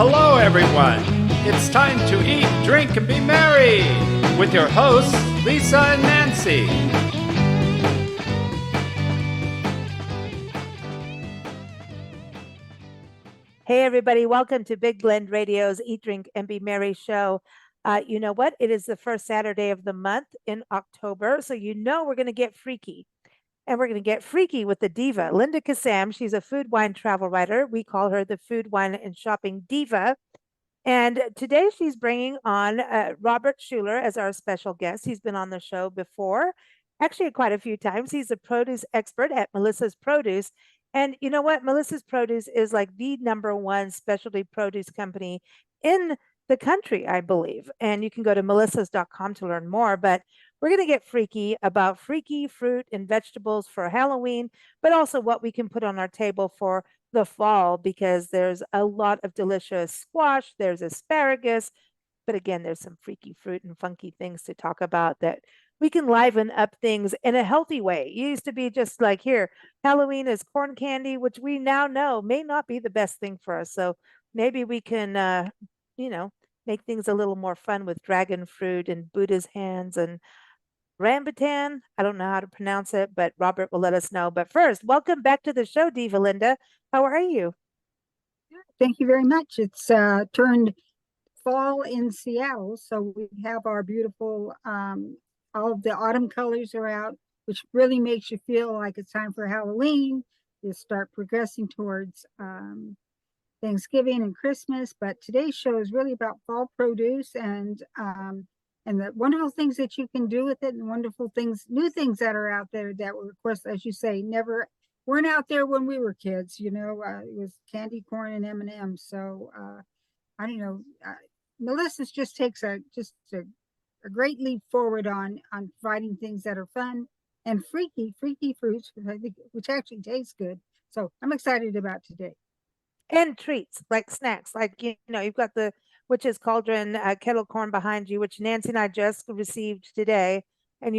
Hello, everyone. It's time to eat, drink, and be merry with your hosts, Lisa and Nancy. Hey, everybody. Welcome to Big Blend Radio's Eat, Drink, and Be Merry show. You know what? It is the first Saturday of the month in October. So, we're going to get freaky. And we're going to get freaky with the diva, Linda Kissam. She's a food, wine, travel writer. We call her the food, wine, and shopping diva. And today she's bringing on Robert Schueller as our special guest. He's been on the show before, actually quite a few times. He's a produce expert at Melissa's Produce. And you know what? Melissa's Produce is like the number one specialty produce company in the country, I believe. And you can go to melissas.com to learn more. But we're going to get freaky about freaky fruit and vegetables for Halloween, but also what we can put on our table for the fall because there's a lot of delicious squash, there's asparagus, but again, there's some freaky fruit and funky things to talk about that we can liven up things in a healthy way. It used to be just like here, Halloween is corn candy, which we now know may not be the best thing for us. So maybe we can, make things a little more fun with dragon fruit and Buddha's hands and rambutan. I don't know how to pronounce it, but Robert will let us know. But first, welcome back to the show, Diva Linda. How are you? Thank you very much. It's turned fall in Seattle, so we have our beautiful, all of the autumn colors are out, which really makes you feel like it's time for Halloween. You start progressing towards Thanksgiving and Christmas, but today's show is really about fall produce and the wonderful things that you can do with it, and wonderful things, new things that are out there that were, of course, as you say, never weren't out there when we were kids. It was candy corn and M&Ms. So I don't know. Melissa's just takes a great leap forward on providing things that are fun and freaky fruits, which actually taste good. So I'm excited about today. And treats like snacks, like you've got the witch's cauldron kettle corn behind you, which Nancy and I just received today, and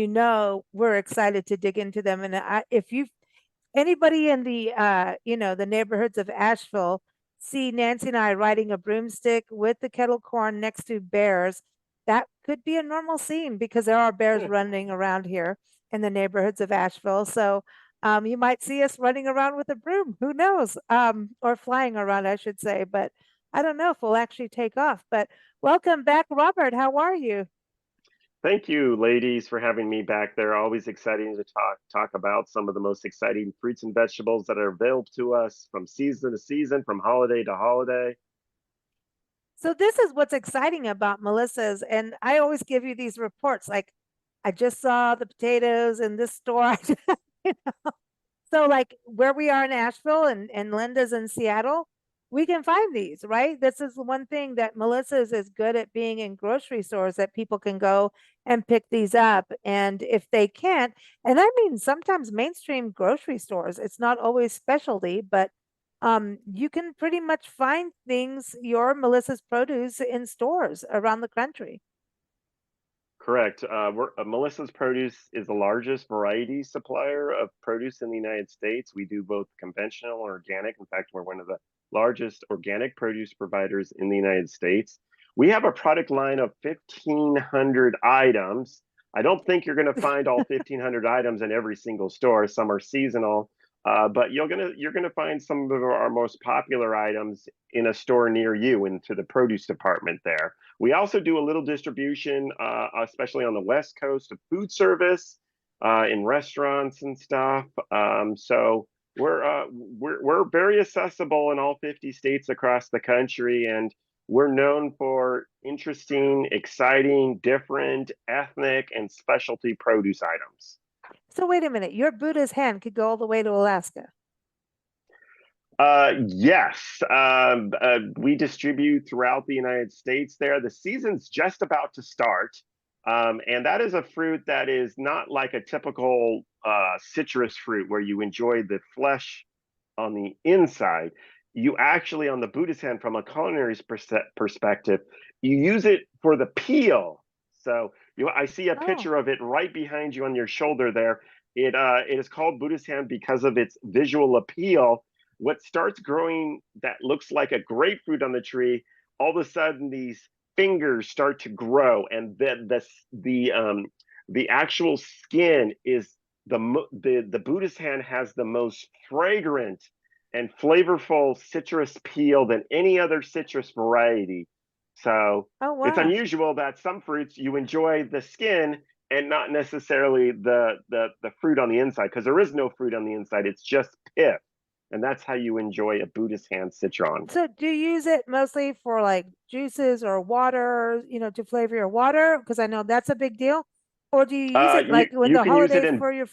we're excited to dig into them. And if you anybody in the the neighborhoods of Asheville see Nancy and I riding a broomstick with the kettle corn next to bears, that could be a normal scene because there are bears running around here in the neighborhoods of Asheville. So you might see us running around with a broom. Who knows? Or flying around, I should say. But I don't know if we'll actually take off. But welcome back, Robert. How are you? Thank you, ladies, for having me back there. Always exciting to talk about some of the most exciting fruits and vegetables that are available to us from season to season, from holiday to holiday. So this is what's exciting about Melissa's, and I always give you these reports. Like, I just saw the potatoes in this store. you know? So, like where we are in Asheville and Linda's in Seattle, we can find these, right? This is the one thing that Melissa's is good at being in grocery stores that people can go and pick these up. And if they can't, and I mean, sometimes mainstream grocery stores, it's not always specialty, but you can pretty much find things, your Melissa's Produce in stores around the country. Correct. Melissa's Produce is the largest variety supplier of produce in the United States. We do both conventional and organic. In fact, we're one of the largest organic produce providers in the United States. We have a product line of 1,500 items. I don't think you're going to find all 1,500 items in every single store. Some are seasonal, but you're gonna find some of our most popular items in a store near you, into the produce department there. We also do a little distribution, especially on the West Coast, of food service, in restaurants and stuff. So we're very accessible in all 50 states across the country, and we're known for interesting, exciting, different, ethnic, and specialty produce items. So wait a minute, your Buddha's hand could go all the way to Alaska. Yes, we distribute throughout the United States there. The season's just about to start. And that is a fruit that is not like a typical citrus fruit where you enjoy the flesh on the inside. You actually, on the Buddhist hand, from a culinary perspective, you use it for the peel. So I see a Oh, picture of it right behind you on your shoulder there. It is called Buddhist hand because of its visual appeal. what starts growing that looks like a grapefruit on the tree, all of a sudden these fingers start to grow, and the actual skin is the Buddhist hand has the most fragrant and flavorful citrus peel than any other citrus variety. So Oh, it's wow. unusual that some fruits you enjoy the skin and not necessarily the fruit on the inside, because there is no fruit on the inside. It's just pith. And that's how you enjoy a Buddhist hand citron. So do you use it mostly for like juices or water, to flavor your water? Because I know that's a big deal. Or do you use it like with You the can use it holidays in, for your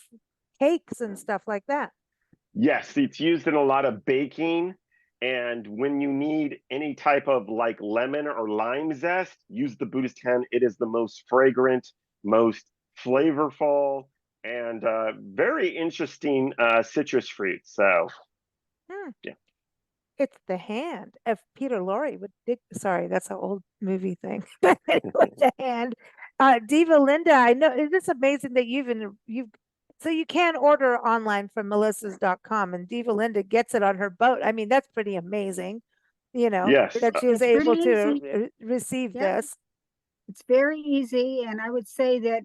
cakes and stuff like that? yes, it's used in a lot of baking. And when you need any type of like lemon or lime zest, use the Buddhist hand. It is the most fragrant, most flavorful, and very interesting citrus fruit. So, Hmm. yeah. It's the hand. If Peter Lorre would dig, sorry, that's an old movie thing. But with the hand. Diva Linda, I know it's just amazing that you've so you can order online from melissas.com and Diva Linda gets it on her boat. I mean, that's pretty amazing, Yes. that she was It's pretty able to easy. receive Yeah, this. it's very easy. And I would say that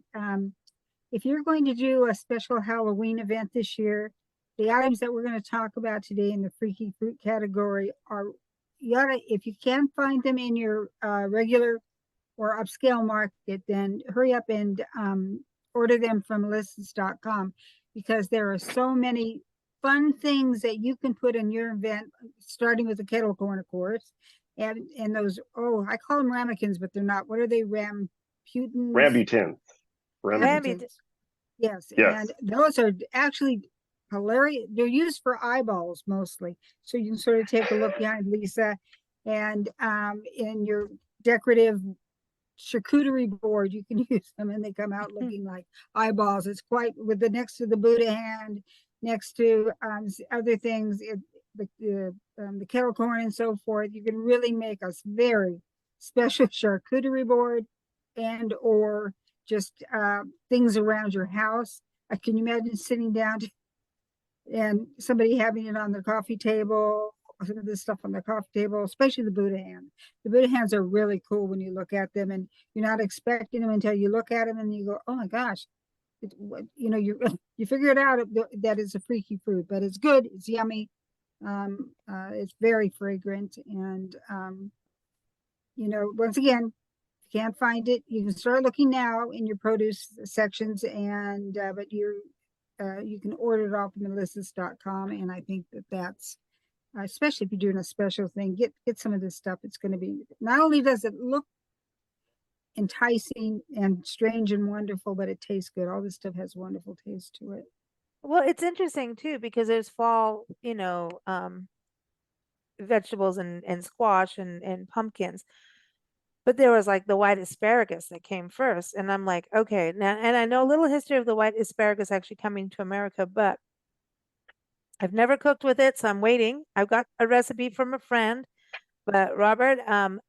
if you're going to do a special Halloween event this year, the items that we're going to talk about today in the freaky fruit category are, if you can find them in your regular or upscale market, then hurry up and order them from melissas.com, because there are so many fun things that you can put in your event, starting with the kettle corn, of course. And those, oh, I call them ramekins, but they're not. What are they? Ramputins? Rambutans. Rammy, Ramekins. Yes, Yes. and those are actually hilarious. They're used for eyeballs mostly. So you can sort of take a look behind Lisa, and in your decorative charcuterie board, you can use them, and they come out looking like eyeballs. It's quite, with the next to the Buddha hand, next to other things, the kettle corn and so forth. You can really make a very special charcuterie board, and or just things around your house. Can you imagine sitting down and somebody having it on their coffee table, some of this stuff on the coffee table, especially the Buddha hand. The Buddha hands are really cool when you look at them, and you're not expecting them until you look at them and you go, oh my gosh, you you figure it out that it's a freaky fruit, but it's good, it's yummy, it's very fragrant, and once again, if you can't find it, you can start looking now in your produce sections, and but you can order it off melissas.com, and I think that's especially if you're doing a special thing, get some of this stuff. It's going to be, not only does it look enticing and strange and wonderful, but it tastes good. All this stuff has wonderful taste to it. Well, it's interesting too because there's fall, vegetables and squash and pumpkins. But there was like the white asparagus that came first. And I'm like, okay, now, and I know a little history of the white asparagus actually coming to America, but I've never cooked with it. So I'm waiting. I've got a recipe from a friend. But Robert,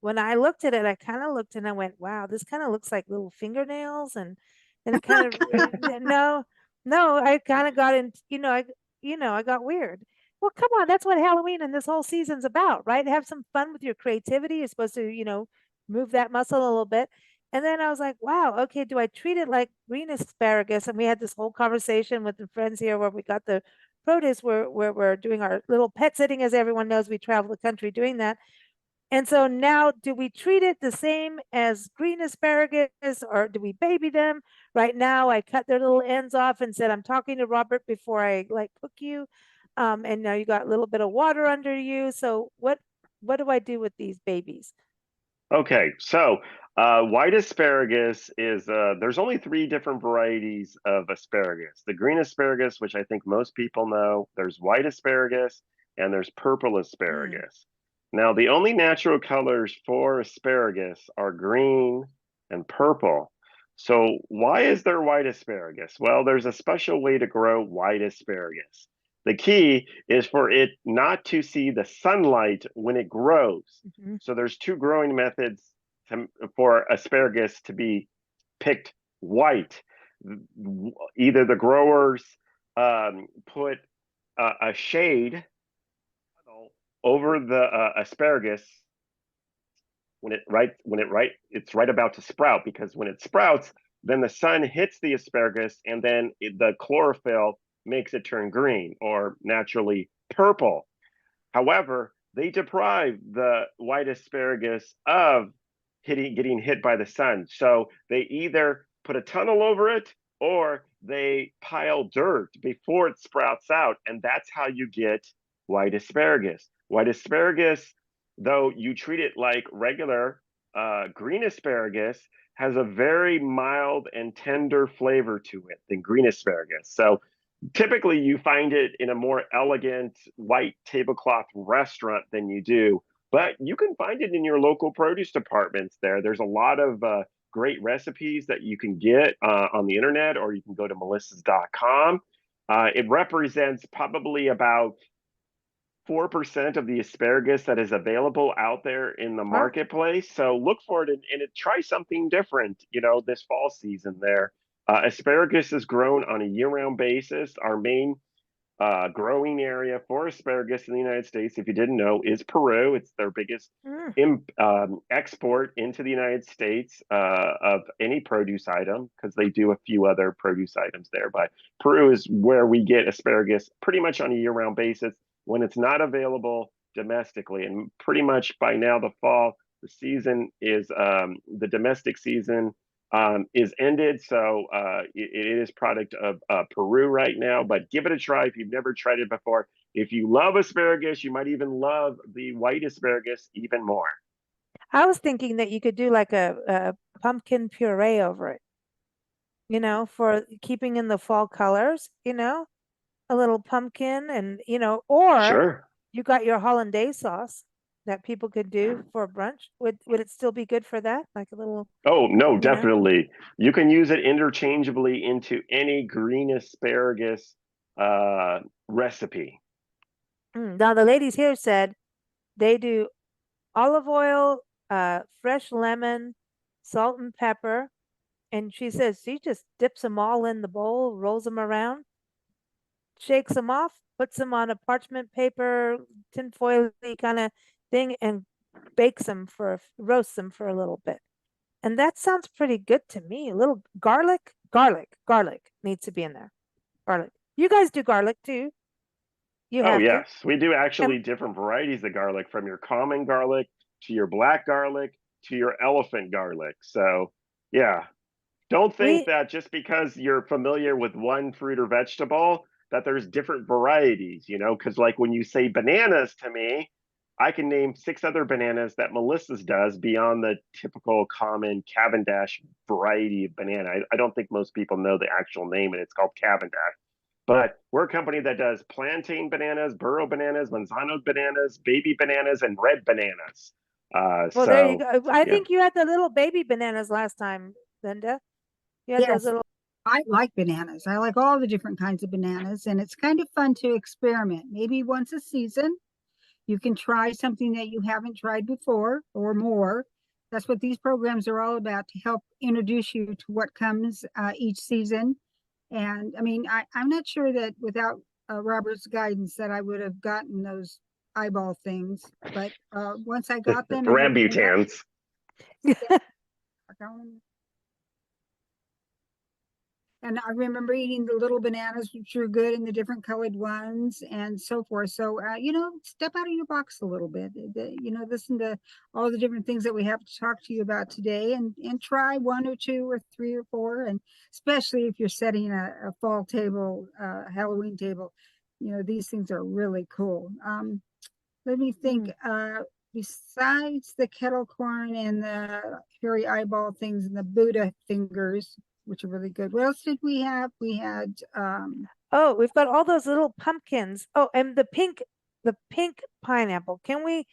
when I looked at it, I kind of looked and I went, wow, this kind of looks like little fingernails. And then it kind of, no, I kind of got in, I got weird. Well, come on, that's what Halloween and this whole season's about, right? Have some fun with your creativity. You're supposed to, move that muscle a little bit. And then I was like, wow, okay, do I treat it like green asparagus? And we had this whole conversation with the friends here where we got the produce where we're doing our little pet sitting. As everyone knows, we travel the country doing that. And so now, do we treat it the same as green asparagus or do we baby them? Right now, I cut their little ends off and said, I'm talking to Robert before I like cook you. And now you got a little bit of water under you. So what do I do with these babies? Okay, so white asparagus is, there's only 3 different varieties of asparagus. The green asparagus, which I think most people know, there's white asparagus, and there's purple asparagus. Now, the only natural colors for asparagus are green and purple. So why is there white asparagus? Well, there's a special way to grow white asparagus. The key is for it not to see the sunlight when it grows. Mhm. So there's 2 growing methods for asparagus to be picked white. Either the growers put a shade over the asparagus it's right about to sprout, because when it sprouts, then the sun hits the asparagus, and then the chlorophyll makes it turn green or naturally purple. However, they deprive the white asparagus of getting hit by the sun. So they either put a tunnel over it or they pile dirt before it sprouts out. And that's how you get white asparagus. White asparagus, though you treat it like regular green asparagus, has a very mild and tender flavor to it than green asparagus. So typically you find it in a more elegant white tablecloth restaurant than you do, but you can find it in your local produce departments there. There's a lot of great recipes that you can get on the internet, or you can go to melissas.com. It represents probably about 4% of the asparagus that is available out there in the marketplace. So look for it and try something different, this fall season there. Asparagus is grown on a year-round basis. Our main growing area for asparagus in the United States, if you didn't know, is Peru. It's their biggest export into the United States of any produce item, because they do a few other produce items there. But Peru is where we get asparagus pretty much on a year-round basis when it's not available domestically. And pretty much by now, the fall, the season is the domestic season is ended. So it is product of Peru right now, but give it a try if you've never tried it before. If you love asparagus, you might even love the white asparagus even more. I was thinking that you could do like a pumpkin puree over it, for keeping in the fall colors, a little pumpkin and, or Sure. you got your hollandaise sauce that people could do for brunch. Would it still be good for that? Like a little. Oh, no, definitely. You can use it interchangeably into any green asparagus recipe. Now, the ladies here said they do olive oil, fresh lemon, salt and pepper. And she says she just dips them all in the bowl, rolls them around, shakes them off, puts them on a parchment paper, tinfoil kind of thing, and roasts them for a little bit. And that sounds pretty good to me. A little garlic needs to be in there. Garlic. You guys do garlic too. Oh, yes. We do actually different varieties of garlic, from your common garlic to your black garlic to your elephant garlic. So, yeah. Don't think that just because you're familiar with one fruit or vegetable that there's different varieties, because like when you say bananas to me, I can name 6 other bananas that Melissa's does beyond the typical common Cavendish variety of banana. I don't think most people know the actual name, and it's called Cavendish. But we're a company that does plantain bananas, burro bananas, manzano bananas, baby bananas, and red bananas. Well, there you go. I think you had the little baby bananas last time, Linda. You had those little. I like bananas. I like all the different kinds of bananas, and it's kind of fun to experiment. Maybe once a season, you can try something that you haven't tried before or more. That's what these programs are all about, to help introduce you to what comes each season. And I mean, I'm not sure that without Robert's guidance that I would have gotten those eyeball things. But once I got them, Rambutans. And I remember eating the little bananas, which are good, and the different colored ones and so forth. So, step out of your box a little bit, listen to all the different things that we have to talk to you about today, and try 1 or 2 or 3 or 4. And especially if you're setting a fall table, Halloween table, these things are really cool. Let me think, besides the kettle corn and the fairy eyeball things and the Buddha fingers, which are really good. What else did we have? We had oh, we've got all those little pumpkins. Oh, and the pink pineapple. Can we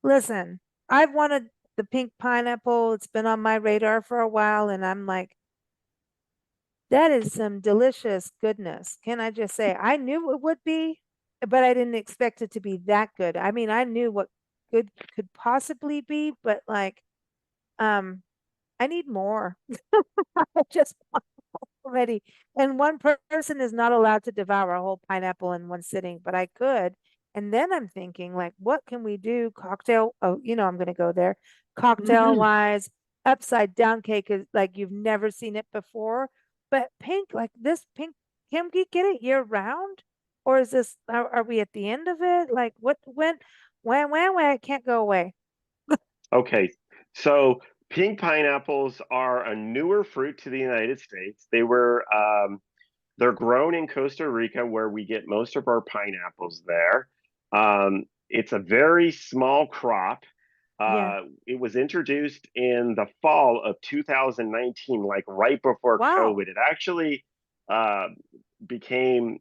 listen? I've wanted the pink pineapple. It's been on my radar for a while, and I'm like, that is some delicious goodness. Can I just say, I knew it would be, but I didn't expect it to be that good. I mean, I knew what good could possibly be, but like, I need more. I just want already. And one person is not allowed to devour a whole pineapple in one sitting, but I could. And then I'm thinking, like, what can we do? Cocktail. Oh, I'm going to go there. Cocktail wise, upside down cake is like you've never seen it before. But pink, like this pink, can we get it year round? Or is this, are we at the end of it? Like, when, it can't go away. Okay, so pink pineapples are a newer fruit to the United States. They're grown in Costa Rica, where we get most of our pineapples there. It's a very small crop. Yeah. It was introduced in the fall of 2019, like right before Wow. COVID. It actually became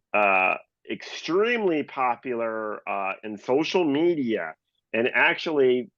extremely popular in social media, and actually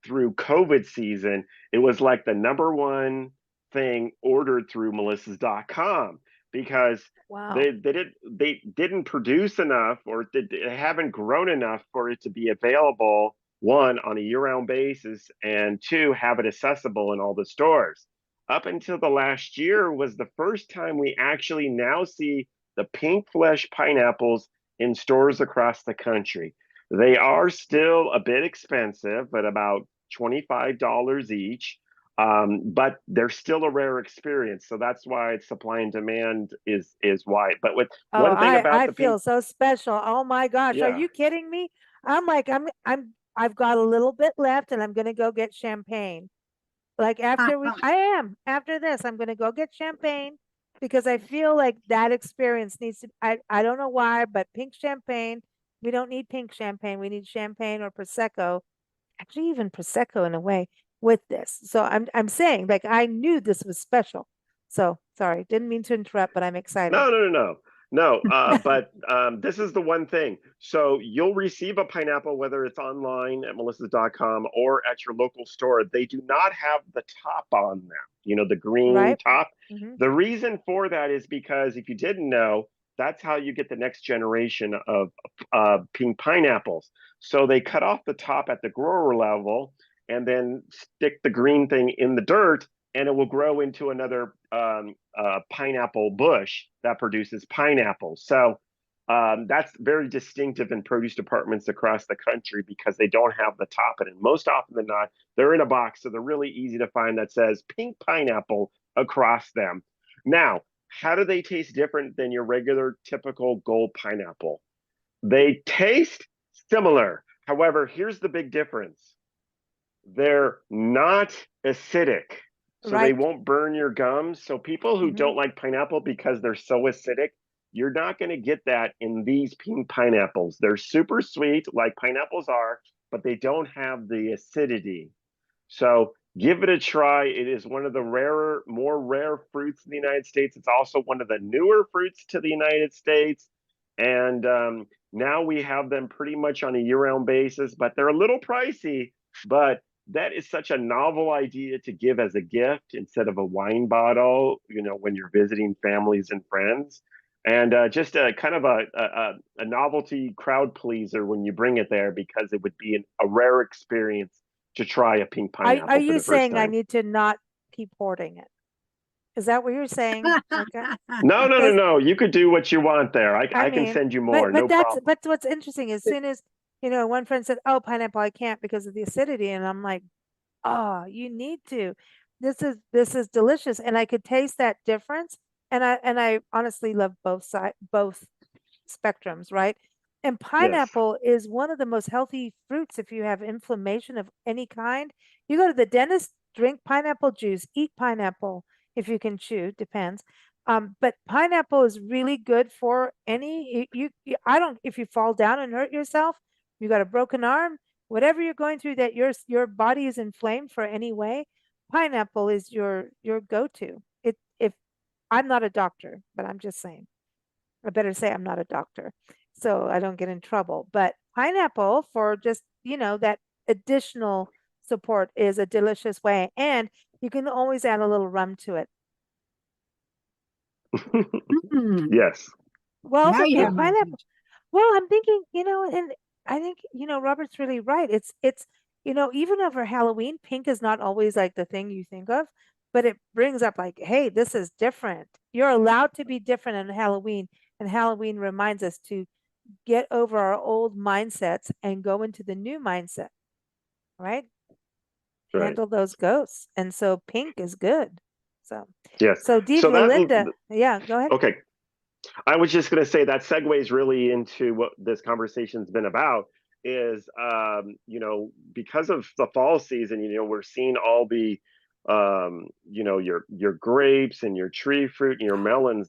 through COVID season, it was like the number one thing ordered through melissas.com because Wow. they didn't produce enough, or they haven't grown enough for it to be available, one, on a year-round basis, and two, have it accessible in all the stores. Up until the last year was the first time we actually now see the pink flesh pineapples in stores across the country. They are still a bit expensive, at about $25 each. But they're still a rare experience, so that's why supply and demand is wide. But with Oh, one thing about I the feel pink, so special. Oh my gosh, are yeah, you kidding me? I'm like, I've got a little bit left and I'm gonna go get champagne. Like after this, I'm gonna go get champagne because I feel like that experience needs to, I don't know why, but pink champagne, we don't need pink champagne. We need champagne or Prosecco, actually even Prosecco in a way with this. So I'm saying like I knew this was special. So sorry, didn't mean to interrupt, but I'm excited. no. But this is the one thing. So you'll receive a pineapple, whether it's online at melissas.com or at your local store. They do not have the top on them, the green Right? top. Hmm. The reason for that is because, if you didn't know, that's how you get the next generation of pink pineapples. So they cut off the top at the grower level and then stick the green thing in the dirt, and it will grow into another pineapple bush that produces pineapples. So that's very distinctive in produce departments across the country, because they don't have the top in it. Most often than not, they're in a box, so they're really easy to find, that says pink pineapple across them. Now, how do they taste different than your regular typical gold pineapple? They taste similar. However, here's the big difference: they're not acidic, so they Right. won't burn your gums. So people who Hmm. don't like pineapple because they're so acidic, you're not going to get that in these pink pineapples. They're super sweet, like pineapples are, but they don't have the acidity. So give it a try. It is one of the more rare fruits in the United States. It's also one of the newer fruits to the United States. And now we have them pretty much on a year-round basis, but they're a little pricey. But that is such a novel idea to give as a gift instead of a wine bottle, when you're visiting families and friends. And just a kind of a novelty crowd pleaser when you bring it there, because it would be a rare experience to try a pink Are pineapple for you the first saying I time. need to not keep hoarding it? Is that what you're saying? Okay. No, no, no, Because no. You could do what you want there. I I can mean, send you more, but no problem. but what's interesting, as soon as, one friend said, "Oh, pineapple, I can't because of the acidity," and I'm like, "Oh, you need to. This is delicious." And I could taste that difference. And I honestly love both spectrums, right? And Yes. pineapple is one of the most healthy fruits if you have inflammation of any kind. You go to the dentist, drink pineapple juice, eat pineapple if you can chew, depends. But pineapple is really good for any I don't, if you fall down and hurt yourself, you got a broken arm, whatever you're going through that your body is inflamed for any way, pineapple is your go-to. It if I'm not a doctor, but I'm just saying. I better say I'm not a doctor so I don't get in trouble. But pineapple for just, that additional support is a delicious way. And you can always add a little rum to it. Yes. Well, Now the you have pink my pineapple. attention. Well, I'm thinking, and I think, Robert's really right. It's, even over Halloween, pink is not always like the thing you think of, but it brings up like, hey, this is different. You're allowed to be different on Halloween, and Halloween reminds us to get over our old mindsets and go into the new mindset, right? Right. Handle those ghosts. And so pink is good. So, Yes. so So that Linda, yeah, go ahead. okay. I was just going to say that segues really into what this conversation's been about is, because of the fall season, we're seeing all the, your grapes and your tree fruit and your melons.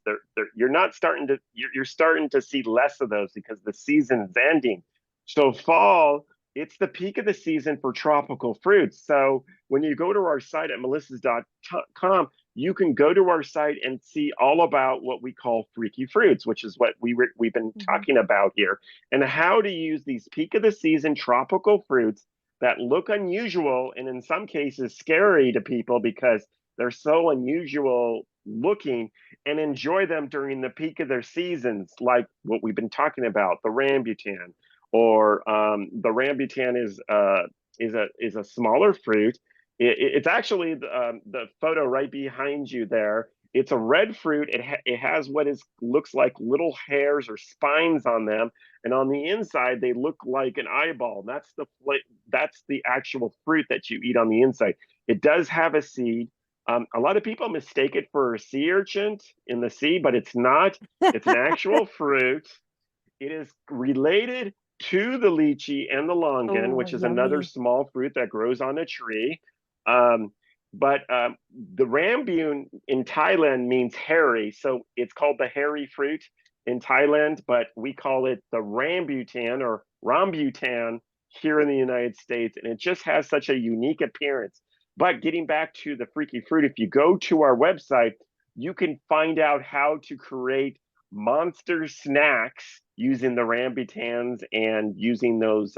You're starting to see less of those because the season's ending. So fall, it's the peak of the season for tropical fruits. So when you go to our site at melissas.com, you can go to our site and see all about what we call freaky fruits, which is what we've been talking about here, and how to use these peak of the season tropical fruits that look unusual and in some cases scary to people because they're so unusual looking, and enjoy them during the peak of their seasons, like what we've been talking about, the rambutan, or the rambutan is a smaller fruit. It's actually the photo right behind you there. It's a red fruit. It has what looks like little hairs or spines on them, and on the inside they look like an eyeball. That's the actual fruit that you eat on the inside. It does have a seed. A lot of people mistake it for a sea urchin in the sea, but it's not. It's an actual fruit. It is related to the lychee and the longan, which is another small fruit that grows on a tree. But the rambutan in Thailand means hairy, so it's called the hairy fruit in Thailand, but we call it the rambutan or rambutan here in the United States, and it just has such a unique appearance. But getting back to the freaky fruit, if you go to our website, you can find out how to create monster snacks using the rambutans and using those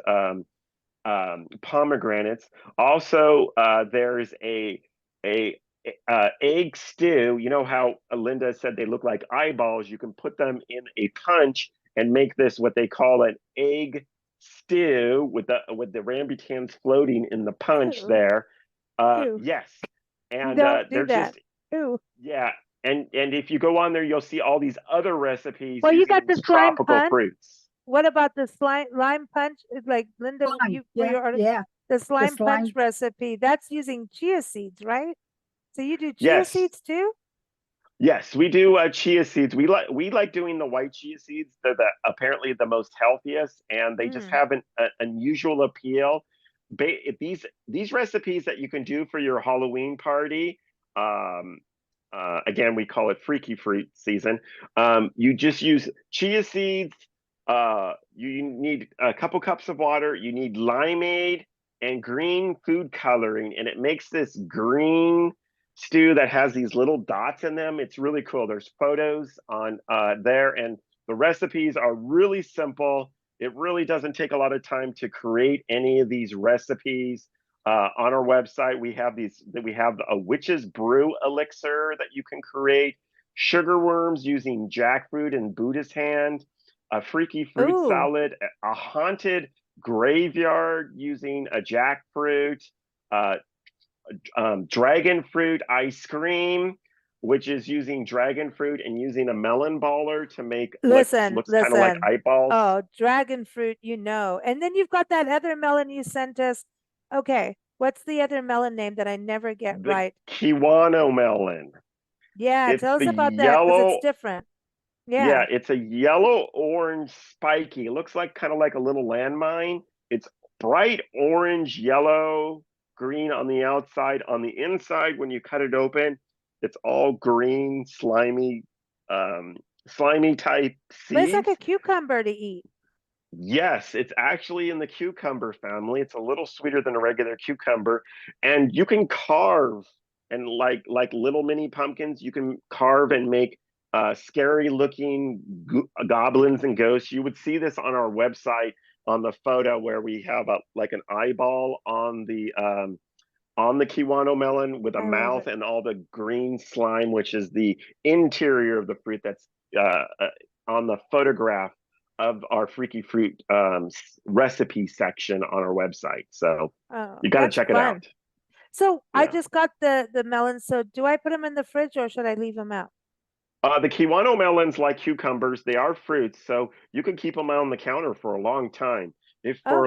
pomegranates. Also, there's a egg stew. You know how Linda said they look like eyeballs? You can put them in a punch and make this what they call an egg stew with the rambutans floating in the punch there. Yes, and Don't do they're that. just Ew. yeah. And if you go on there, you'll see all these other recipes Well, you using got the these slime tropical punch. fruits. What about the lime punch? It's like Linda, Slime. for your article, Yeah. the slime slime. punch recipe, that's using chia seeds, right? So you do chia Yes. seeds too? Yes, we do chia seeds. We like doing the white chia seeds. They're apparently the most healthiest, and they just have an unusual appeal. These recipes that you can do for your Halloween party, again we call it freaky fruit season. You just use chia seeds. You need a couple cups of water. You need limeade and green food coloring, and it makes this green stew that has these little dots in them. It's really cool. There's photos on there, and the recipes are really simple. It really doesn't take a lot of time to create any of these recipes. On our website, we have a witch's brew elixir that you can create, sugar worms using jackfruit and Buddha's hand, a freaky fruit salad, a haunted graveyard using a jackfruit, dragon fruit ice cream, which is using dragon fruit and using a melon baller to make what looks kind of like eyeballs. Oh, dragon fruit, And then you've got that other melon you sent us. Okay, what's the other melon name that I never get right? Kiwano melon. Yeah, tell us about that because it's different. Yeah, it's a yellow orange spiky. It looks like kind of like a little landmine. It's bright orange, yellow, green on the outside. On the inside, when you cut it open, it's all green, slimy type seeds. But it's like a cucumber to eat. Yes, it's actually in the cucumber family. It's a little sweeter than a regular cucumber, and you can carve and like little mini pumpkins. You can carve and make scary looking goblins and ghosts. You would see this on our website on the photo where we have like an eyeball on the Kiwano melon with a mouth and all the green slime, which is the interior of the fruit that's on the photograph of our freaky fruit recipe section on our website. So you got to check it out. So I just got the melons. So do I put them in the fridge or should I leave them out? The Kiwano melons, like cucumbers, they are fruits, so you can keep them on the counter for a long time. If Oh, cool.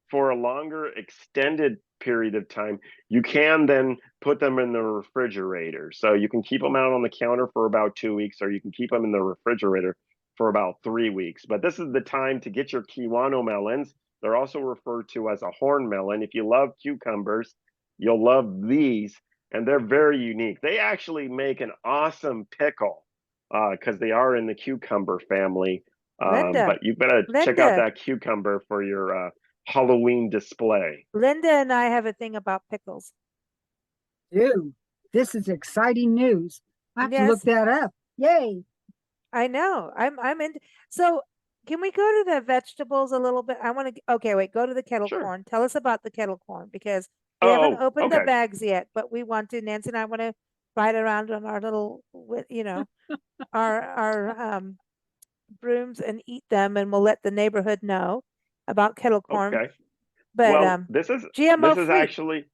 for a longer extended period of time, you can then put them in the refrigerator. So you can keep them out on the counter for about 2 weeks, or you can keep them in the refrigerator for about 3 weeks. But this is the time to get your Kiwano melons. They're also referred to as a horn melon. If you love cucumbers, you'll love these, and they're very unique. They actually make an awesome pickle because they are in the cucumber family. Linda, But you better check out Linda, that cucumber for your Halloween display. Linda and I have a thing about pickles. Dude, this is exciting news. I have to look Yes, that up. Yay. I know. I'm in. So can we go to the vegetables a little bit? I want to, okay, wait, go to the kettle Sure. corn. Tell us about the kettle corn because we haven't Oh, opened the okay. bags yet, but we want to, Nancy and I want to ride around on our little, our brooms and eat them, and we'll let the neighborhood know about kettle corn. Okay. But Well, this is GMO free. actually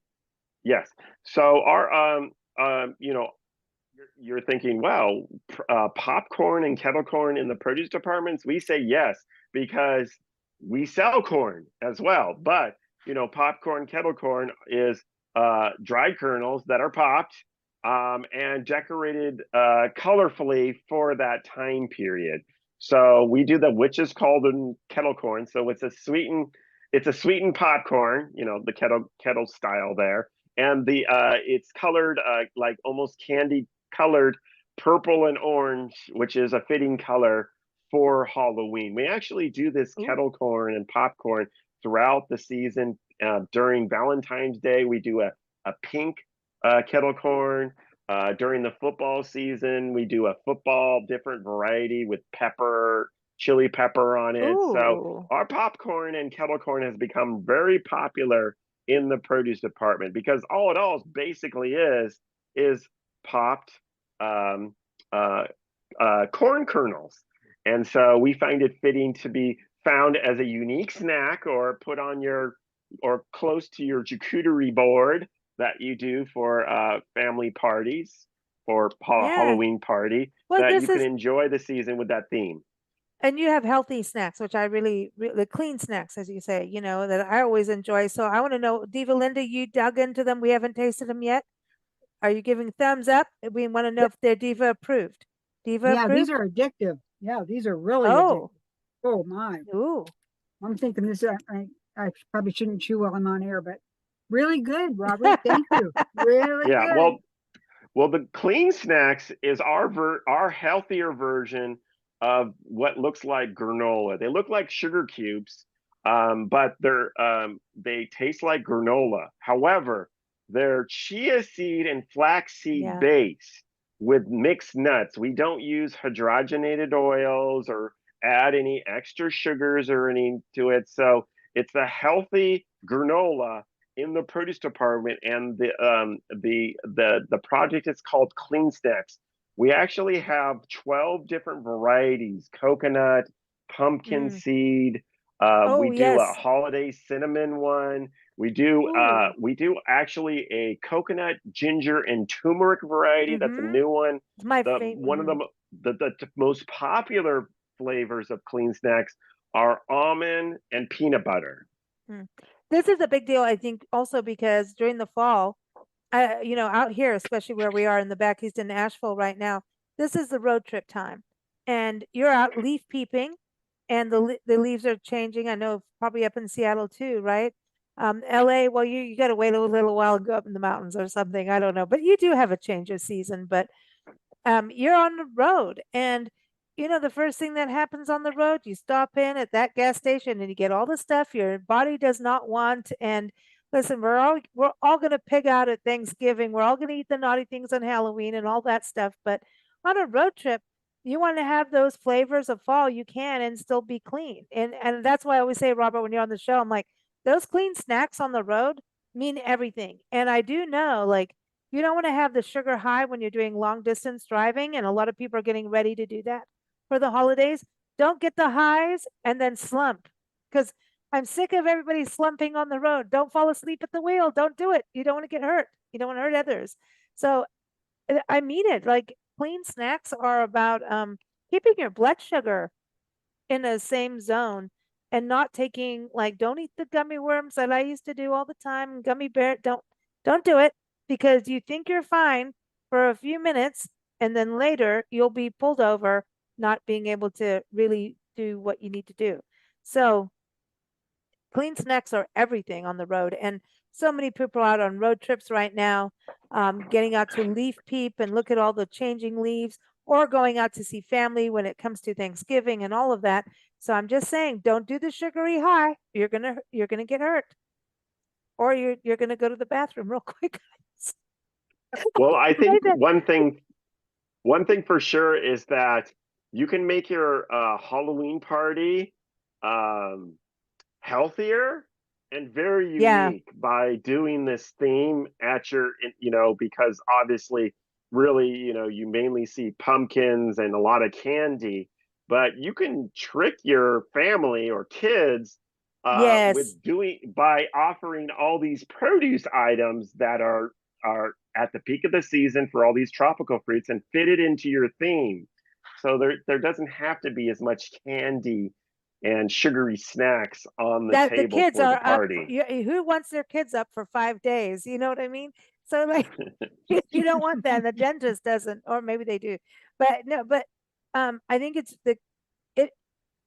yes. So our you're thinking, wow, popcorn and kettle corn in the produce departments? We say yes because we sell corn as well. But popcorn, kettle corn is dried kernels that are popped and decorated colorfully for that time period. So we do which is called in kettle corn. So it's a sweetened popcorn, the kettle style there, and it's colored like almost candy colored purple and orange, which is a fitting color for Halloween. We actually do this Ooh. kettle corn and popcorn throughout the season. During Valentine's Day, we do a pink kettle corn. During the football season, we do a football different variety with chili pepper on it. So Ooh. our popcorn and kettle corn has become very popular in the produce department because all it all basically is popped um, uh, corn kernels. And so we find it fitting to be found as a unique snack or put on or close to your charcuterie board that you do for family parties or Yeah. Halloween party Well, that this you can is, enjoy the season with that theme. and you have healthy snacks, which I really, the clean snacks, as you say, that I always enjoy. So I want to know, Diva Linda, you dug into them. We haven't tasted them yet. Are you giving thumbs up? We want to know Th- if they're Diva approved. Diva Yeah, these approved? are addictive. Yeah, these are really addictive. Oh, Oh my. ooh. I'm thinking this, I probably shouldn't chew while I'm on air, but really good, Robert. Thank you. Really Yeah, good. well, the clean snacks is our healthier version of what looks like granola. They look like sugar cubes, but they taste like granola. However, they're chia seed and flaxseed Yeah. base with mixed nuts. We don't use hydrogenated oils or add any extra sugars or any to it. So it's a healthy granola in the produce department, and the project is called Clean Snacks. We actually have 12 different varieties: coconut, pumpkin Mm. seed. We Oh, do a yes. holiday cinnamon one. Ooh. We do actually a coconut, ginger, and turmeric variety. That's a Mm-hmm. new one. It's my The favorite. one of the most popular flavors of Clean Snacks are almond and peanut butter. This is a big deal, I think, also because during the fall, out here, especially where we are in the back east in Asheville right now, this is the road trip time, and you're out leaf peeping, and the leaves are changing. I know probably up in Seattle too, right? LA, well, you got to wait a little while and go up in the mountains or something. I don't know, but you do have a change of season. But you're on the road, and the first thing that happens on the road, you stop in at that gas station and you get all the stuff your body does not want. And listen, we're all going to pig out at Thanksgiving. We're all going to eat the naughty things on Halloween and all that stuff. But on a road trip, you want to have those flavors of fall you can and still be clean. And that's why I always say, Robert, when you're on the show, I'm like, those clean snacks on the road mean everything. And I do know, like, you don't want to have the sugar high when you're doing long distance driving, and a lot of people are getting ready to do that for the holidays. Don't get the highs and then slump, because I'm sick of everybody slumping on the road. Don't fall asleep at the wheel. Don't do it. You don't want to get hurt. You don't want to hurt others. So I mean it. Like, clean snacks are about keeping your blood sugar in the same zone and not taking, like, don't eat the gummy worms that I used to do all the time. Gummy bear, don't do it, because you think you're fine for a few minutes and then later you'll be pulled over, not being able to really do what you need to do. So clean snacks are everything on the road. And so many people are out on road trips right now, getting out to leaf peep and look at all the changing leaves, or going out to see family when it comes to Thanksgiving and all of that. So I'm just saying, don't do the sugary high. You're gonna get hurt, or you're gonna go to the bathroom real quick. Well, I think Right. one thing for sure is that you can make your Halloween party healthier and very Yeah. unique by doing this theme at your, because obviously, really, you mainly see pumpkins and a lot of candy, but you can trick your family or kids Yes. by offering all these produce items that are at the peak of the season for all these tropical fruits and fit it into your theme. So there doesn't have to be as much candy and sugary snacks on the That the table kids for the are up. party. Who wants their kids up for 5 days? You know what I mean? So like, you don't want that. And the dentist doesn't, or maybe they do. But no, but I think it's it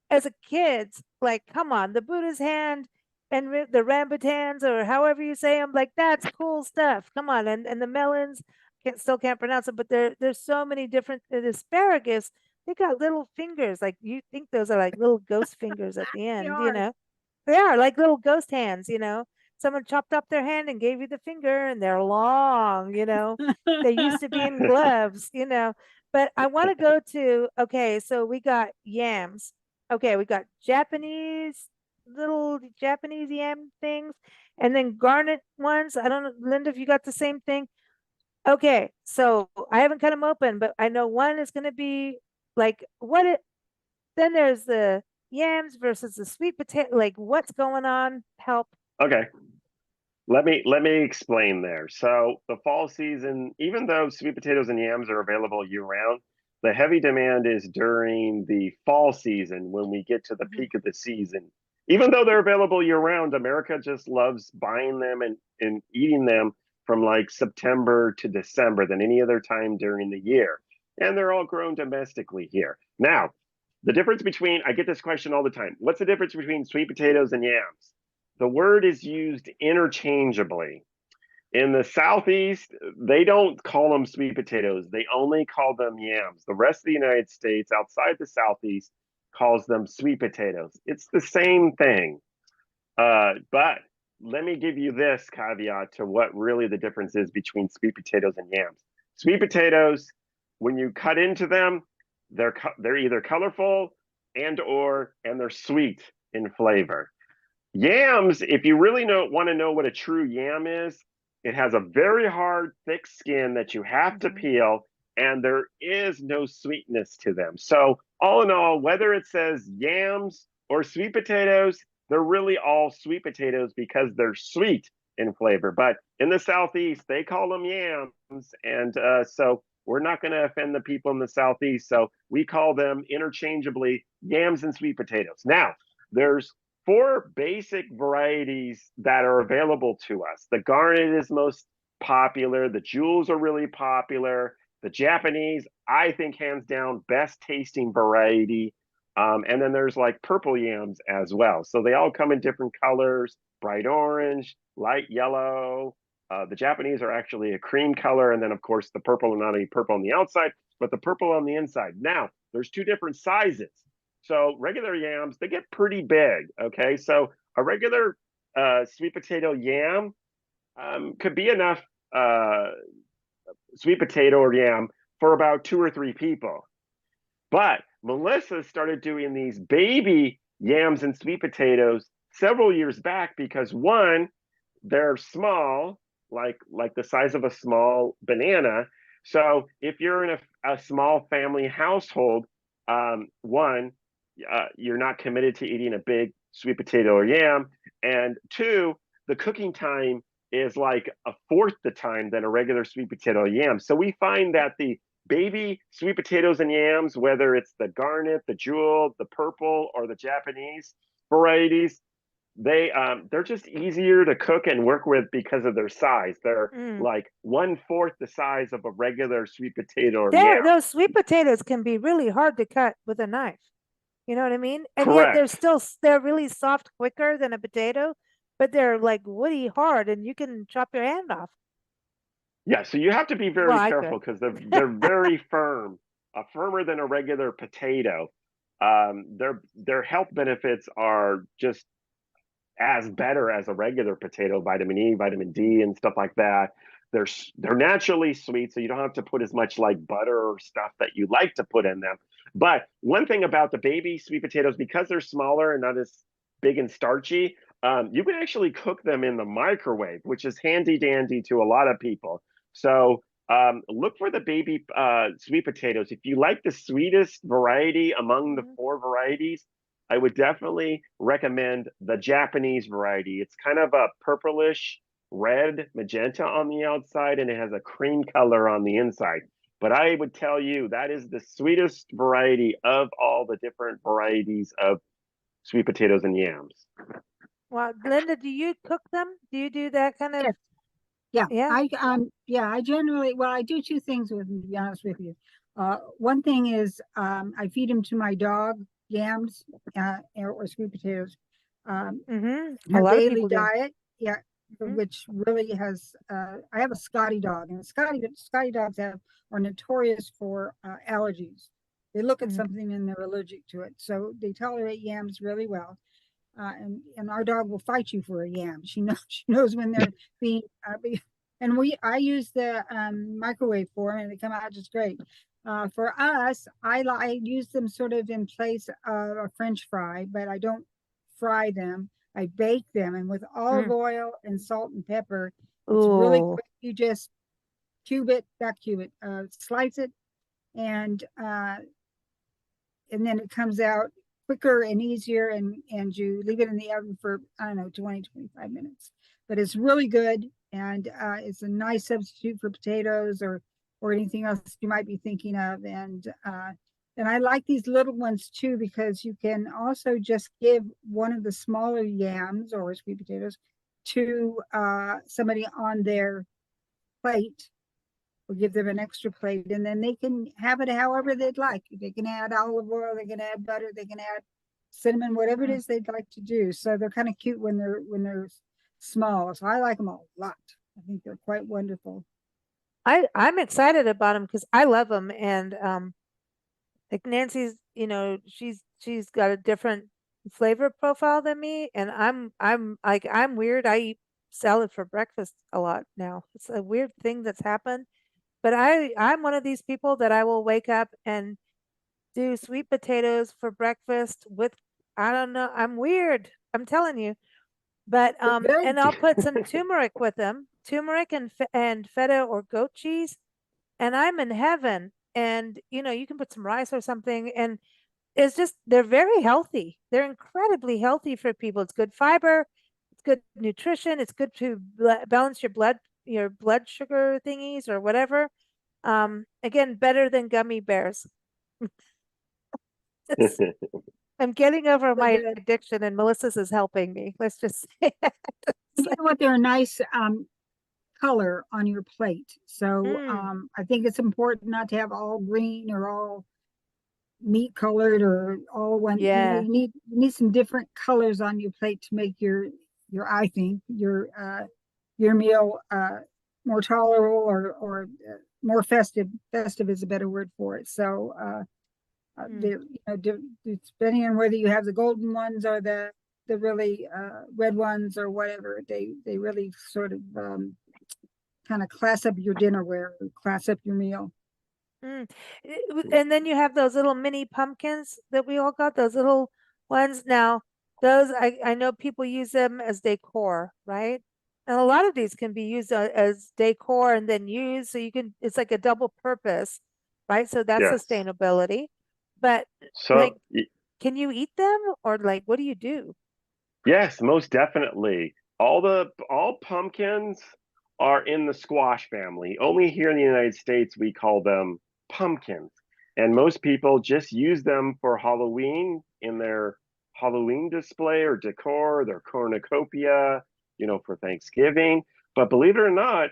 as a kids, like, come on, the Buddha's hand and the rambutans, or however you say them, like, that's cool stuff. Come on, and the melons, can't pronounce it, but there's so many different, the asparagus. They got little fingers, like you think those are like little ghost fingers at the They end, are. They are like little ghost hands. Someone chopped up their hand and gave you the finger, and they're long. They used to be in gloves. But I want to go to, okay, so we got yams. Okay, we got little Japanese yam things, and then garnet ones. I don't know, Linda, if you got the same thing. Okay, so I haven't cut them open, but I know one is going to be like then there's the yams versus the sweet potato. Like, what's going on? Help. Okay, let me explain there. So the fall season, even though sweet potatoes and yams are available year round, the heavy demand is during the fall season when we get to the Mhm. peak of the season. Even though they're available year round, America just loves buying them and eating them from like September to December than any other time during the year. And they're all grown domestically here. Now, I get this question all the time. What's the difference between sweet potatoes and yams? The word is used interchangeably. In the Southeast, they don't call them sweet potatoes. They only call them yams. The rest of the United States, outside the Southeast, calls them sweet potatoes. It's the same thing. But let me give you this caveat to what really the difference is between sweet potatoes and yams. Sweet potatoes, when you cut into them, they're either colorful and they're sweet in flavor. Yams, if you really want to know what a true yam is, it has a very hard, thick skin that you have to Mhm. peel, and there is no sweetness to them. So, all in all, whether it says yams or sweet potatoes, they're really all sweet potatoes because they're sweet in flavor. But in the Southeast, they call them yams. And so we're not going to offend the people in the Southeast. So we call them interchangeably yams and sweet potatoes. Now, there's four basic varieties that are available to us. The garnet is most popular. The jewels are really popular. The Japanese, I think, hands down, best tasting variety. And then there's like purple yams as well. So they all come in different colors, bright orange, light yellow. The Japanese are actually a cream color. And then, of course, the purple, not only purple on the outside, but the purple on the inside. Now, there's two different sizes. So regular yams, they get pretty big. Okay. So a regular sweet potato yam could be enough sweet potato or yam for about 2 or 3 people. But Melissa started doing these baby yams and sweet potatoes several years back because one, they're small, like the size of a small banana. So if you're in a small family household, one, you're not committed to eating a big sweet potato or yam, and two, the cooking time is like a fourth the time than a regular sweet potato or yam. So we find that the baby sweet potatoes and yams, whether it's the garnet, the jewel, the purple, or the Japanese varieties, they're just easier to cook and work with because of their size. They're like 1/4 the size of a regular sweet potato or yam. Those sweet potatoes can be really hard to cut with a knife. You know what I mean? And yet Correct. they're really soft quicker than a potato, but they're like woody hard and you can chop your hand off. Yeah, so you have to be very Well, I careful could. because they're very firm, firmer than a regular potato. Their health benefits are just as better as a regular potato, vitamin E, vitamin D, and stuff like that. They're naturally sweet, so you don't have to put as much like butter or stuff that you like to put in them. But one thing about the baby sweet potatoes, because they're smaller and not as big and starchy, you can actually cook them in the microwave, which is handy dandy to a lot of people. So look for the baby sweet potatoes. If you like the sweetest variety among the 4 varieties, I would definitely recommend the Japanese variety. It's kind of a purplish red magenta on the outside, and it has a cream color on the inside. But I would tell you that is the sweetest variety of all the different varieties of sweet potatoes and yams. Well, Linda, do you cook them? Do you do that kind of? Yes. Yeah. Yeah. I generally, well, I do 2 things with them, to be honest with you. One thing is I feed them to my dog yams or sweet potatoes. A Her lot of daily people do. diet, yeah, which really has. I have a Scotty dog, and Scotty dogs are notorious for allergies. They look at something and they're allergic to it, so they tolerate yams really well. And our dog will fight you for a yam. She knows when they're being and I use the microwave for them and they come out just great. For us, I use them sort of in place of a French fry, but I don't fry them. I bake them, and with olive oil and salt and pepper, it's really quick. You just slice it, and then it comes out quicker and easier, and you leave it in the oven for, I don't know, 20-25 minutes. But it's really good, and it's a nice substitute for potatoes or anything else you might be thinking of. And I like these little ones too, because you can also just give one of the smaller yams or sweet potatoes to somebody on their plate, or give them an extra plate, and then they can have it however they'd like. They can add olive oil, they can add butter, they can add cinnamon, whatever it is they'd like to do. So they're kind of cute when they're small. So I like them a lot. I think they're quite wonderful. I'm excited about them because I love them, and like Nancy's, she's got a different flavor profile than me, and I'm weird. I eat salad for breakfast a lot now. It's a weird thing that's happened. But I'm one of these people that I will wake up and do sweet potatoes for breakfast with, I don't know, I'm weird. I'm telling you. But and I'll put some turmeric with them, turmeric and feta or goat cheese, and I'm in heaven. And you can put some rice or something, and it's just they're very healthy. They're incredibly healthy for people. It's good fiber, it's good nutrition, it's good to balance your blood sugar thingies or whatever. Again, better than gummy bears. I'm getting over my addiction, and Melissa's is helping me. Let's just say that. You know what? They're a nice color on your plate. So I think it's important not to have all green or all meat colored or all one. Yeah. You need some different colors on your plate to make your I think your meal more tolerable or more festive. Festive is a better word for it. So depending on whether you have the golden ones or the really red ones or whatever, they really sort of kind of class up your dinnerware, class up your meal. And then you have those little mini pumpkins that we all got, those little ones. Now, those I know people use them as decor, right? And a lot of these can be used as decor and then used, so it's like a double purpose, right? So that's sustainability. But so can you eat them, or what do you do? Yes, most definitely. All pumpkins are in the squash family. Only here in the United States we call them pumpkins. And most people just use them for Halloween in their Halloween display or decor, their cornucopia, for Thanksgiving. But believe it or not,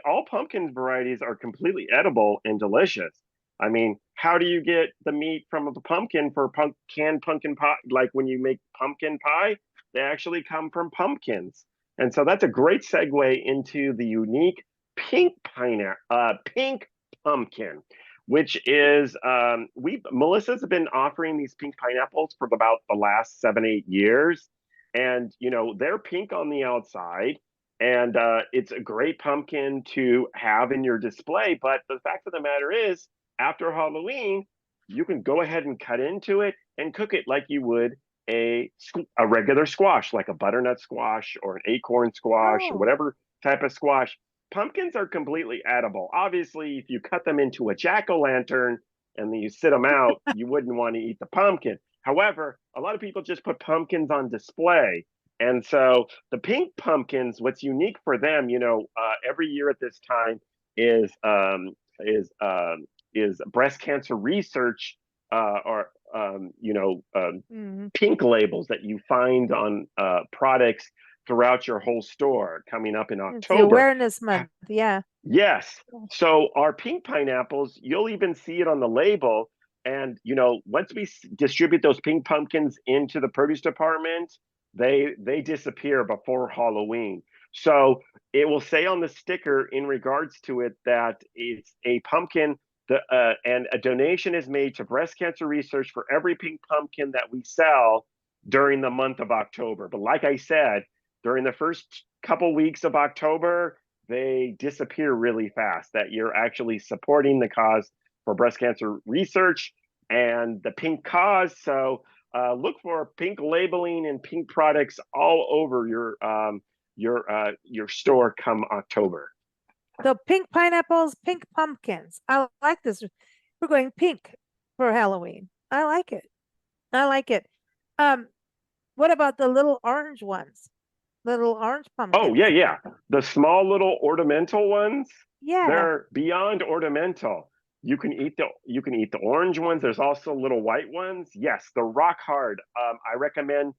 all pumpkin varieties are completely edible and delicious. I mean, how do you get the meat from a pumpkin for canned pumpkin pie? Like when you make pumpkin pie, they actually come from pumpkins. And so that's a great segue into the unique pink pink pumpkin, which is Melissa's been offering these pink pineapples for about the last 7-8 years, and they're pink on the outside, and it's a great pumpkin to have in your display. But the fact of the matter is, after Halloween, you can go ahead and cut into it and cook it like you would a regular squash, like a butternut squash or an acorn squash or Oh, whatever type of squash. Pumpkins are completely edible. Obviously, if you cut them into a jack-o'-lantern and then you sit them out, you wouldn't want to eat the pumpkin. However, a lot of people just put pumpkins on display. And so the pink pumpkins, what's unique for them, every year at this time is breast cancer research, or mhm. pink labels that you find on products throughout your whole store coming up in It's the October. awareness month. Yeah. Yes. Yeah. So our pink pineapples, you'll even see it on the label. And once we distribute those pink pumpkins into the produce department, they disappear before Halloween. So it will say on the sticker in regards to it that it's a pumpkin. And a donation is made to breast cancer research for every pink pumpkin that we sell during the month of October. But like I said, during the first couple weeks of October, they disappear really fast, that you're actually supporting the cause for breast cancer research and the pink cause. So look for pink labeling and pink products all over your store come October. So pink pineapples, pink pumpkins. I like this. We're going pink for Halloween. I like it. I like it. What about the little orange ones? Little orange pumpkins. Oh, yeah. The small little ornamental ones, Yeah. they're beyond ornamental. You can eat the orange ones. There's also little white ones. Yes, they're rock hard. I recommend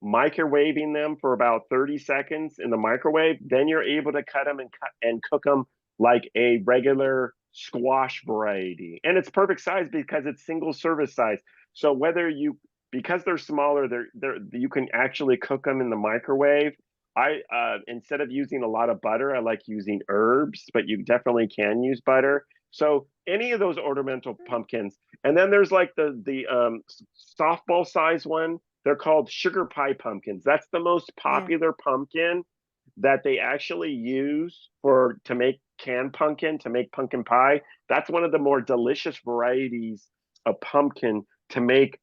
microwaving them for about 30 seconds in the microwave. Then you're able to cut them and cook them like a regular squash variety. And it's perfect size because it's single service size. So because they're smaller, you can actually cook them in the microwave. I instead of using a lot of butter, I like using herbs, but you definitely can use butter. So any of those ornamental pumpkins, and then there's like the softball size one. They're called sugar pie pumpkins. That's the most popular pumpkin that they actually use to make canned pumpkin, to make pumpkin pie. That's one of the more delicious varieties of pumpkin to make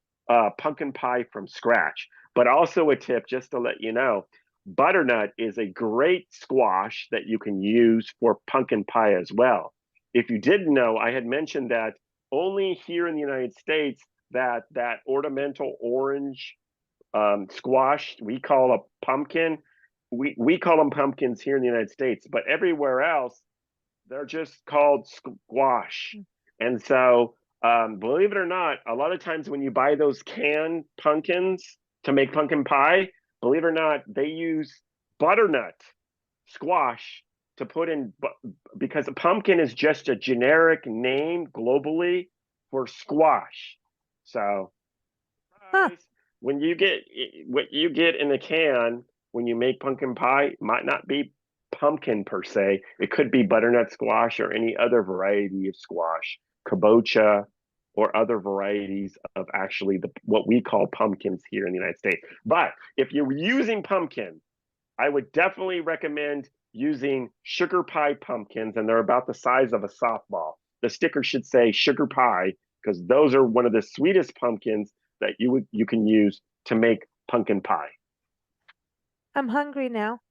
pumpkin pie from scratch. But also a tip, just to let you know, butternut is a great squash that you can use for pumpkin pie as well. If you didn't know, I had mentioned that only here in the United States that ornamental orange squash we call a pumpkin. We call them pumpkins here in the United States, but everywhere else they're just called squash. And so, believe it or not, a lot of times when you buy those canned pumpkins to make pumpkin pie, believe it or not, they use butternut squash to put in, because a pumpkin is just a generic name globally for squash. So, when you get what you get in a can when you make pumpkin pie, might not be pumpkin per se. It could be butternut squash or any other variety of squash, kabocha, or other varieties of actually what we call pumpkins here in the United States. But if you're using pumpkin, I would definitely recommend using sugar pie pumpkins, and they're about the size of a softball. The sticker should say sugar pie because those are one of the sweetest pumpkins that you can use to make pumpkin pie. I'm hungry now.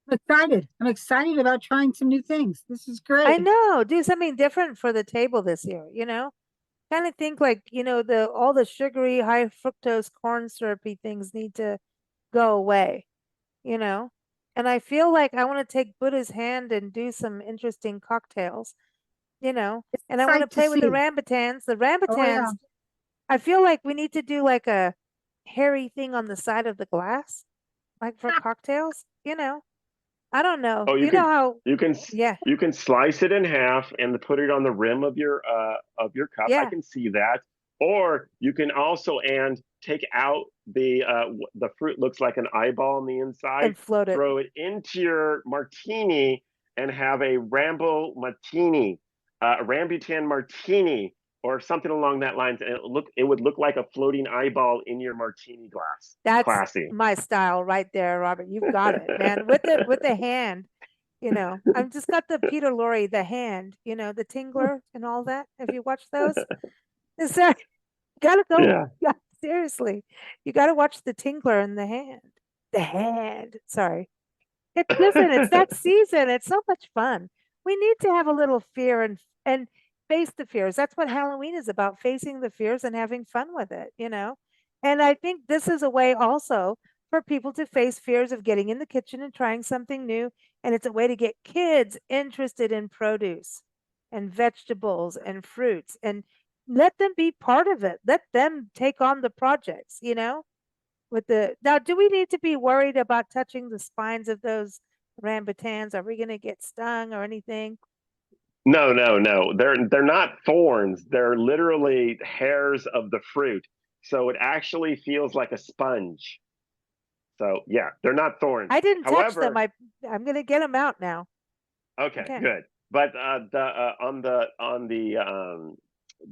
I'm excited about trying some new things. This is great. I know. Do something different for the table this year, Kind of think like, all the sugary, high fructose corn syrupy things need to go away, And I feel like I want to take Buddha's hand and do some interesting cocktails, you know, It's and a I want to sight to play with the see. rambutans. The Oh, yeah. rambutans, I feel like we need to do like a hairy thing on the side of the glass, like for cocktails, you know. I don't know. Oh, You know how, you can yeah, you can slice it in half and put it on the rim of your cup. I yeah, can see that. Or you can also take out the fruit looks like an eyeball on the inside, and float it. throw it into your martini and have a rambutan martini or something along that lines. And it would look like a floating eyeball in your martini glass. That's Classy. my style right there, Robert. You've got it, man. With the hand, you know. I've just got the Peter Lorre, the hand, you know, the tingler and all that. Have you watched those? Is that gotta go? Yeah. Yeah, seriously. You gotta watch the tingler and the hand. The hand. Sorry. Listen, it's that season. It's so much fun. We need to have a little fear and face the fears. That's what Halloween is about, facing the fears and having fun with it, you know? And I think this is a way also for people to face fears of getting in the kitchen and trying something new. And it's a way to get kids interested in produce and vegetables and fruits and let them be part of it. Let them take on the projects, you know? With the now, do we need to be worried about touching the spines of those rambutans? Are we going to get stung or anything? No, no, no. They're not thorns. They're literally hairs of the fruit. So it actually feels like a sponge. So yeah, they're not thorns. I didn't touch them. However, I'm going to get them out now. okay, Okay. good. But the on the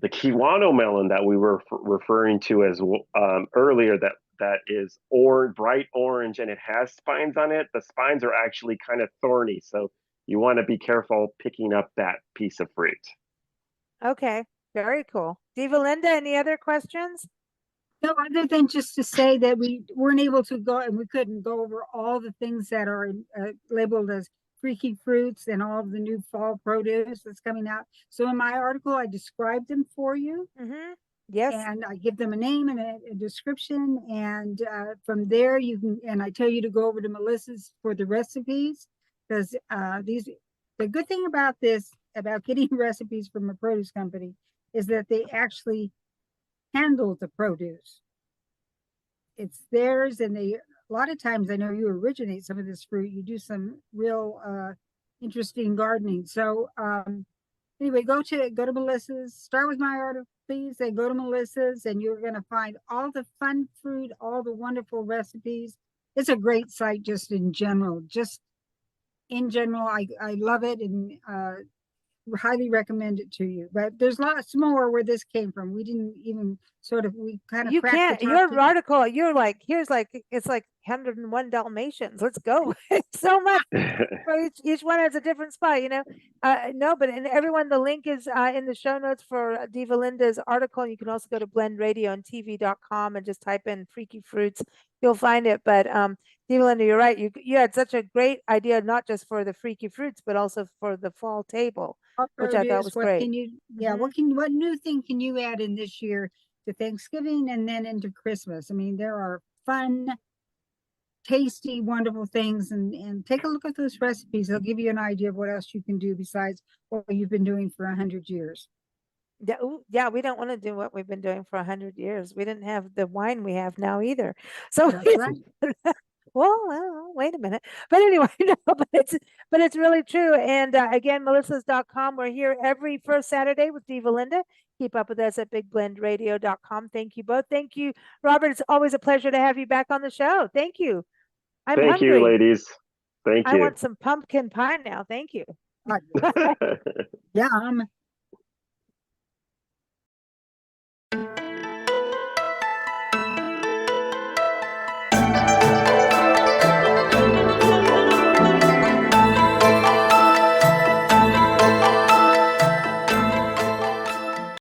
Kiwano melon that we were referring to as earlier, that is bright orange, and it has spines on it. The spines are actually kind of thorny, so you want to be careful picking up that piece of fruit. Okay. Very cool. Diva Linda, any other questions? No, other than just to say that we weren't able to go and we couldn't go over all the things that are labeled as freaky fruits and all of the new fall produce that's coming out. So in my article, I described them for you. Mm-hmm. Yes. And I give them a name and a description. And from there, you can, and I tell you to go over to Melissa's for the recipes, because the good thing about this, about getting recipes from a produce company, is that they actually handle the produce. It's theirs, and a lot of times, I know you originate some of this fruit. You do some real interesting gardening. So anyway, go to Melissa's. Start with my article, please. Then go to Melissa's, and you're going to find all the fun fruit, all the wonderful recipes. It's a great site, just in general. Just in general, I love it, and highly recommend it to you. But there's lots more where this came from. We didn't even we kind of You cracked can't, the top your to- article, you're like, here's like, it's like 101 Dalmatians. Let's go. It's so much. For each one has a different spot, you know. No, but and everyone, the link is in the show notes for Diva Linda's article. You can also go to blendradioandtv.com and just type in freaky fruits. You'll find it. But Diva Linda, you're right. You had such a great idea, not just for the freaky fruits, but also for the fall table, which I thought was what great. can you what new thing can you add in this year to Thanksgiving and then into Christmas? I mean, there are fun, tasty, wonderful things, and take a look at those recipes. They'll give you an idea of what else you can do besides what you've been doing for 100 years. Yeah, yeah, we don't want to do what we've been doing for 100 years. We didn't have the wine we have now either. So That's right. well, wait a minute. But anyway, no, but it's really true. And again, melissas.com. We're here every first Saturday with Diva Linda. Keep up with us at bigblendradio.com. Thank you both. Thank you, Robert. It's always a pleasure to have you back on the show. Thank you. I'm Thank hungry. you, ladies. Thank I you. want some pumpkin pie now. Thank you. Yum.